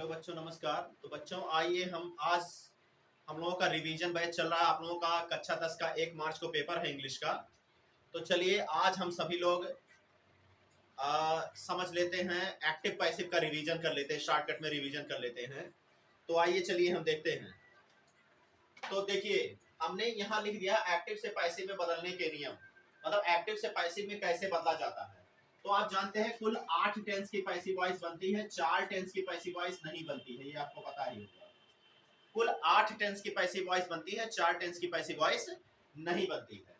Hello बच्चों, नमस्कार। तो बच्चों आइए हम लोगों का रिवीजन बैच चल रहा है। आप लोगों का कक्षा 10 का 1 मार्च को पेपर है इंग्लिश का। तो चलिए आज हम सभी लोग समझ लेते हैं, एक्टिव पैसिव का रिवीजन कर लेते हैं, शॉर्टकट में रिवीजन कर लेते हैं। तो आइए चलिए हम देखते हैं। तो देखिए, हमने यहाँ लिख दिया एक्टिव से पैसिव में बदलने के नियम, मतलब एक्टिव से पैसिव में कैसे बदला जाता है। तो आप जानते हैं कुल 8 टेंस की पैसिव वॉइस बनती है, 4 टेंस की पैसिव वॉइस नहीं बनती है, ये आपको पता ही होगा। कुल 8 टेंस की पैसिव वॉइस बनती है, 4 टेंस की पैसिव वॉइस नहीं बनती है।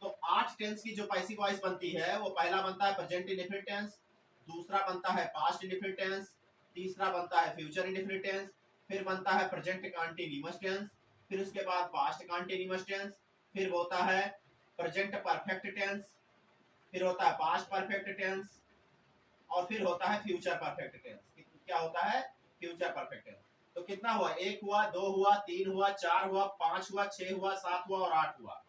तो 8 टेंस की जो पैसिव वॉइस बनती है वो पहला बनता है प्रेजेंट इंडेफिनिट टेंस, दूसरा बनता है पास्ट इंडेफिनिट टेंस, तीसरा बनता है फ्यूचर इंडेफिनिट टेंस, फिर बनता है प्रेजेंट कंटीन्यूअस टेंस, फिर उसके बाद पास्ट कंटीन्यूअस टेंस, फिर होता है प्रेजेंट परफेक्ट टेंस, फिर होता है पास्ट परफेक्ट टेंस, और फिर होता है फ्यूचर परफेक्ट टेंस। क्या होता है? Future perfect tense. तो कितना हुआ? 1 हुआ, 2 हुआ, 3 हुआ, 4 हुआ, 5 हुआ, 6 हुआ, 7 हुआ और 8 हुआ।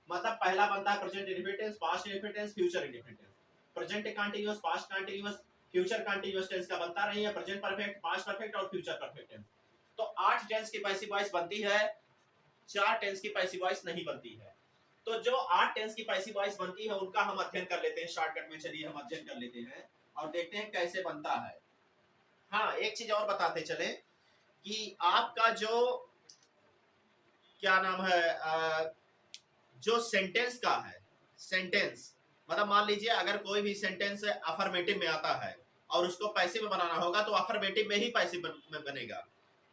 मतलब पहला बनता है present indefinite tense, past indefinite tense, future indefinite tense. Present continuous, past continuous, future continuous tense का बनता नहीं है, प्रेजेंट परफेक्ट, पास्ट परफेक्ट और फ्यूचर परफेक्ट टेंस। तो 8 टेंस की पैसिव वॉइस बनती है, 4 टेंस की पैसिव वॉइस नहीं बनती है। तो जो 8 टेंस की पैसिव वॉइस बनती है उनका हम अध्ययन कर लेते हैं शॉर्टकट में। चलिए हम अध्ययन कर लेते हैं और देखते हैं कैसे बनता है। हाँ, एक चीज और बताते चले कि आपका जो क्या नाम है, जो सेंटेंस का है, सेंटेंस मतलब मान लीजिए अगर कोई भी सेंटेंस अफर्मेटिव में आता है और उसको पैसिव में बनाना होगा तो अफर्मेटिव में ही पैसिव में बनेगा।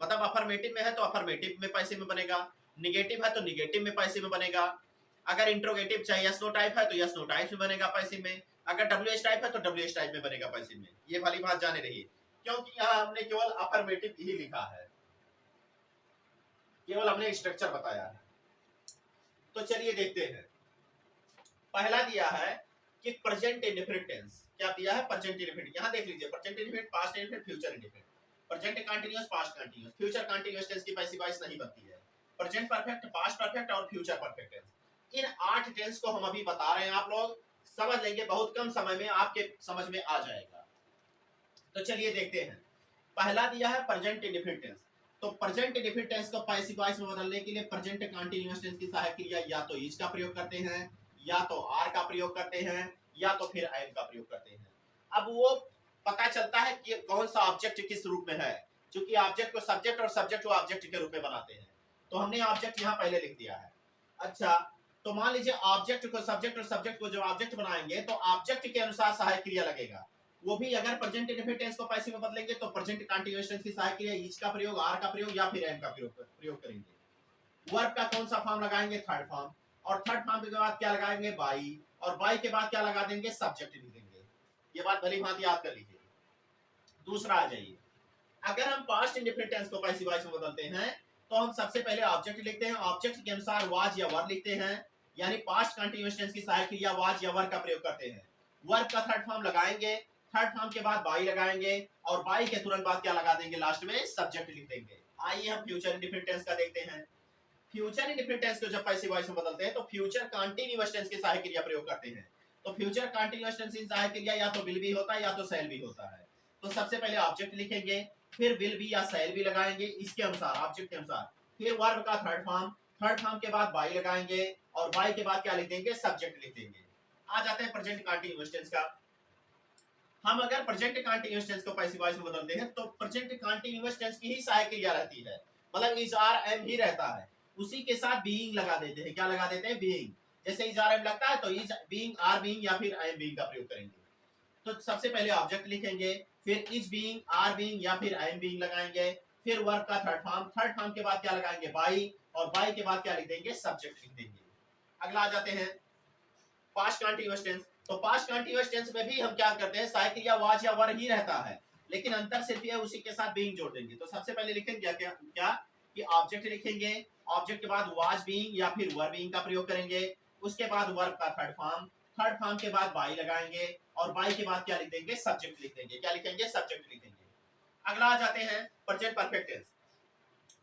मतलब अफर्मेटिव में है तो अफर्मेटिव में पैसिव में बनेगा, निगेटिव है तो निगेटिव में पैसिव में बनेगा, अगर इंट्रोगेटिव चाहे यस नो टाइप है तो यस नो टाइप में बनेगा पैसिव में, अगर डब्ल्यू टाइप है तो डब्ल्यू टाइप में बनेगा पैसिव में। ये वाली बात जाने रही, क्योंकि यहाँ हमने केवल अफर्मेटिव ही लिखा है, केवल हमने स्ट्रक्चर बताया है। तो चलिए देखते हैं। पहला दिया है कि प्रेजेंट इंडेफिनिट टेंस। क्या दिया है? Present indefinite. यहाँ देख लीजिए, present indefinite, past indefinite, future indefinite. Present continuous, past continuous, future continuous tense की पैसिव वॉइस नहीं बनती है। प्रेजेंट परफेक्ट, पास्ट परफेक्ट और फ्यूचर परफेक्ट टेंस, इन 8 टेंस को हम अभी बता रहे हैं। आप लोग समझ लेंगे, बहुत कम समय में आपके समझ में आ जाएगा। तो चलिए देखते हैं। पहला दिया है प्रेजेंट इंडेफिनिट टेंस। तो प्रेजेंट इंडेफिनिट टेंस को पैसिव वॉइस में बदलने के लिए प्रेजेंट कंटीन्यूअस टेंस की सहायक क्रिया या तो इज का प्रयोग करते हैं, या तो आर का प्रयोग करते हैं, या तो फिर एम का प्रयोग करते हैं। अब वो पता चलता है कि कौन सा ऑब्जेक्ट किस रूप में है, क्योंकि ऑब्जेक्ट को सब्जेक्ट और सब्जेक्ट को ऑब्जेक्ट के रूप में बनाते हैं। तो हमने ऑब्जेक्ट यहाँ पहले लिख दिया है। अच्छा, तो मान लीजिए ऑब्जेक्ट को सब्जेक्ट और सब्जेक्ट को जो ऑब्जेक्ट बनाएंगे तो ऑब्जेक्ट के अनुसार सहायक क्रिया लगेगा। वो भी अगर प्रेजेंट इंडेफिनिट टेंस को पैसिव में बदलेंगे तो प्रेजेंट कंटीन्यूअस टेंस की सहायक क्रिया इज का प्रयोग, आर का प्रयोग या फिर एम का प्रयोग करेंगे। वर्ब का कौन सा फॉर्म लगाएंगे? Third form. और थर्ड फॉर्म के बाद क्या लगाएंगे? बाई। और बाई के बाद क्या लगा देंगे? सब्जेक्ट लिख देंगे। ये बात भली भांति याद कर लीजिए। दूसरा आ जाइए, अगर हम पास्ट इंडेफिनिट टेंस को पैसिव वॉइस में बदलते हैं तो हम सबसे पहले ऑब्जेक्ट लिखते हैं, ऑब्जेक्ट के अनुसार वाज या वर लिखते हैं, यानी पास्ट कंटीन्यूअस टेंस की सहायक क्रिया वाज या वर का प्रयोग करते हैं। वर्ब का थर्ड फॉर्म लगाएंगे, थर्ड फॉर्म के बाद बाई लगाएंगे और बाई के तुरंत बाद क्या लगा देंगे? लास्ट में सब्जेक्ट लिख देंगे। आइए हम फ्यूचर इंडेफिनिट टेंस का देखते हैं। फ्यूचर इंडेफिनिट टेंस को जब पैसिव वॉइस में बदलते हैं तो फ्यूचर कंटीन्यूअस टेंस की सहायक क्रिया प्रयोग करते हैं। तो फ्यूचर कंटीन्यूअस टेंस की सहायक क्रिया या तो विल भी होता है या तो शैल भी होता है। तो सबसे पहले ऑब्जेक्ट लिखेंगे, फिर विल भी या शैल भी लगाएंगे इसके अनुसार, ऑब्जेक्ट के अनुसार, फिर वर्ब का थर्ड फॉर्म के बाद बाई लगाएंगे और बाई के बाद क्या लिख देंगे? सब्जेक्ट लिख देंगे। आ जाते हैं प्रेजेंट कंटीन्यूअस टेंस का। हम अगर प्रेजेंट कंटीन्यूअस टेंस को पैसिव वॉइस में बदलते हैं तो प्रेजेंट कंटीन्यूअस टेंस की ही सहायक क्रिया रहती है, मतलब इज आर एम ही रहता है, उसी के साथ बीइंग लगा देते हैं। क्या लगा देते हैं? बीइंग। जैसे इज आर एम लगता है तो इज बीइंग, आर बीइंग या फिर एम बीइंग का प्रयोग करेंगे। तो सबसे पहले ऑब्जेक्ट लिखेंगे, फिर इज बीइंग, आर बीइंग या फिर एम बीइंग लगाएंगे, फिर वर्ब का थर्ड फॉर्म के बाद क्या लगाएंगे? बाई, और बाई के बाद क्या लिख देंगे? सब्जेक्ट लिख देंगे। अगला आ जाते हैं पास्ट कंटीन्यूअस टेंस। तो पास्ट कंटीन्यूअस टेंस में भी हम क्या करते हैं? सहायक क्रिया वाज या वर ही रहता है, लेकिन अंतर सिर्फ ये उसी के साथ बीइंग जोड़ देंगे। तो सबसे पहले लिखेंगे क्या कि ऑब्जेक्ट लिखेंगे, ऑब्जेक्ट के बाद वाज बीइंग या फिर वर बीइंग का प्रयोग करेंगे, उसके बाद वर्ब का थर्ड फॉर्म के बाद बाई लगाएंगे और बाई के बाद क्या लिख देंगे? सब्जेक्ट लिख देंगे। क्या लिखेंगे? सब्जेक्ट लिखेंगे। अगला आ जाते हैं प्रेजेंट परफेक्ट टेंस।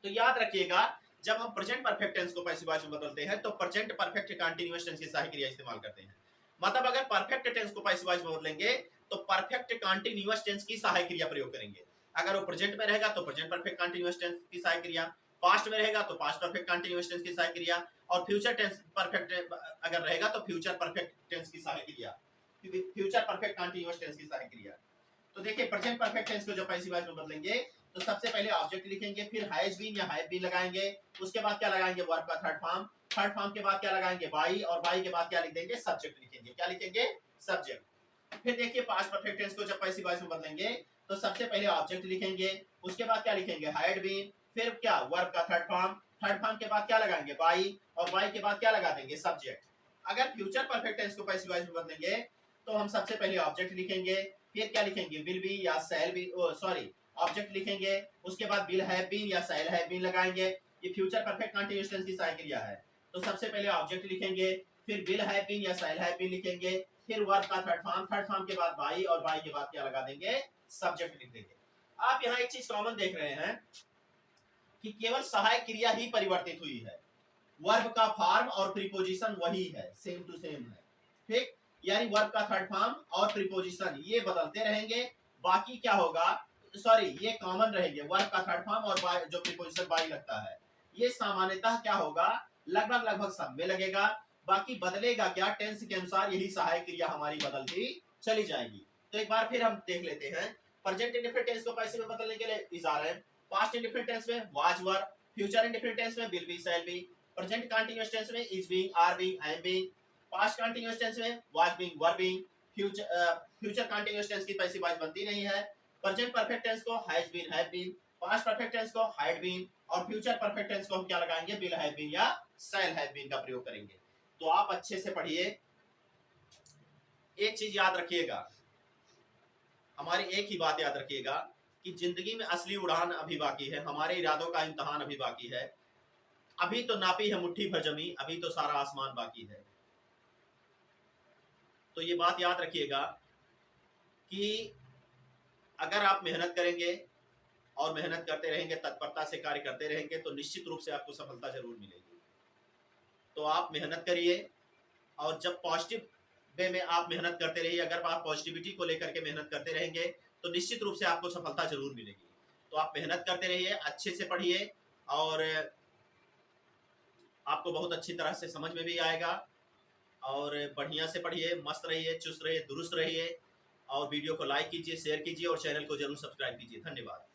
तो याद रखिएगा, जब हम प्रेजेंट परफेक्ट टेंस को पैसिव वॉइस में बदलते हैं तो प्रेजेंट परफेक्ट कंटीन्यूअस टेंस की सहायक क्रिया इस्तेमाल करते हैं। मतलब अगर परफेक्ट टेंस को पैसिव वॉइस में बदलेंगे तो परफेक्ट कंटीन्यूअस टेंस की सहायक क्रिया प्रयोग करेंगे। अगर वो प्रेजेंट में रहेगा तो प्रेजेंट परफेक्ट कंटीन्यूअस टेंस की सहायक क्रिया, पास्ट में रहेगा तो पास्ट परफेक्ट कंटीन्यूअस टेंस की सहायक क्रिया, और फ्यूचर टेंस परफेक्ट अगर रहेगा तो फ्यूचर परफेक्ट टेंस की सहायक क्रिया, फ्यूचर परफेक्ट कंटीन्यूअस टेंस की सहायक क्रिया। तो देखिए प्रेजेंट परफेक्ट टेंस को जब पैसिव वॉइस में बदलेंगे तो सबसे पहले ऑब्जेक्ट लिखेंगे, फिर हैज बीन या हैव बीन लगाएंगे, उसके बाद क्या लगाएंगे वर्ब का थर्ड फॉर्म, थर्ड फॉर्म के बाद क्या लगाएंगे बाई, और बाई के बाद क्या लिख देंगे सब्जेक्ट लिखेंगे, क्या लिखेंगे सब्जेक्ट। फिर देखिए पास्ट परफेक्ट टेंस को जब पैसिव वॉइस में बदलेंगे तो सबसे पहले ऑब्जेक्ट लिखेंगे, उसके बाद क्या लिखेंगे हैड बीन, फिर क्या वर्ब का थर्ड फॉर्म, थर्ड फॉर्म के बाद क्या लगाएंगे बाई, और बाई के बाद क्या लगा देंगे सब्जेक्ट। अगर फ्यूचर परफेक्ट टेंस को पैसिव वॉइस में बदलेंगे तो हम सबसे पहले ऑब्जेक्ट लिखेंगे, फिर क्या लिखेंगे विल बी या शैल बी, सॉरी ऑब्जेक्ट लिखेंगे, उसके बाद विल हैव बीन या शैल हैव बीन लगाएंगे, ये फ्यूचर परफेक्ट कंटीन्यूअस टेंस की सहायक क्रिया है। तो सबसे पहले ऑब्जेक्ट लिखेंगे, फिर विल हैव बीन या शैल हैव बीन लिखेंगे, फिर वर्ब का थर्ड फॉर्म, थर्ड फॉर्म के बाद बाई, और बाई के बाद क्या लगा देंगे सब्जेक्ट लिख देंगे। आप यहाँ एक चीज कॉमन देख रहे हैं कि केवल सहायक क्रिया ही परिवर्तित हुई है, वर्ब का फॉर्म और प्रीपोजिशन वही है, सेम टू सेम है, ठीक, यानी वर्ब का थर्ड फॉर्म और प्रीपोजिशन ये बदलते रहेंगे, बाकी क्या होगा, सॉरी ये कॉमन रहेंगे, वर्ब का थर्ड फॉर्म और जो प्रीपोजिशन बाई लगता है ये सामान्यतः क्या होगा लगभग लगभग सब में लगेगा, बाकी बदलेगा क्या टेंस के अनुसार, यही सहायक क्रिया हमारी बदलती चली जाएगी। तो एक बार फिर हम देख लेते हैं प्रेजेंट इंडेफिनिट टेंस को पैसिव में बदलने के लिए is are am, past indefinite tense में was were, future indefinite tense में will be shall be, present continuous tense में is being are being am being, past continuous tense में was being were being, future continuous tense की passive voice बनती नहीं है, present perfect tense को has been have been, past perfect tense को had been, और future perfect tense को हम क्या लगाएंगे विल हैव बीन या शैल हैव बीन का प्रयोग करेंगे। तो आप अच्छे से पढ़िए, एक चीज याद रखिएगा, हमारी एक ही बात याद रखिएगा कि जिंदगी में असली उड़ान अभी बाकी है, हमारे इरादों का इम्तिहान अभी बाकी है, अभी तो नापी है मुट्ठी भर जमी, अभी तो सारा आसमान बाकी है। तो ये बात याद रखिएगा कि अगर आप मेहनत करेंगे और मेहनत करते रहेंगे, तत्परता से कार्य करते रहेंगे, तो निश्चित रूप से आपको सफलता जरूर मिलेगी। तो आप मेहनत करिए, और जब पॉजिटिव वे में आप मेहनत करते रहिए, अगर आप पॉजिटिविटी को लेकर के मेहनत करते रहेंगे तो निश्चित रूप से आपको सफलता जरूर मिलेगी। तो आप मेहनत करते रहिए, अच्छे से पढ़िए, और आपको बहुत अच्छी तरह से समझ में भी आएगा, और बढ़िया से पढ़िए, मस्त रहिए, चुस्त रहिए, दुरुस्त रहिए, और वीडियो को लाइक कीजिए, शेयर कीजिए, और चैनल को जरूर सब्सक्राइब कीजिए। धन्यवाद।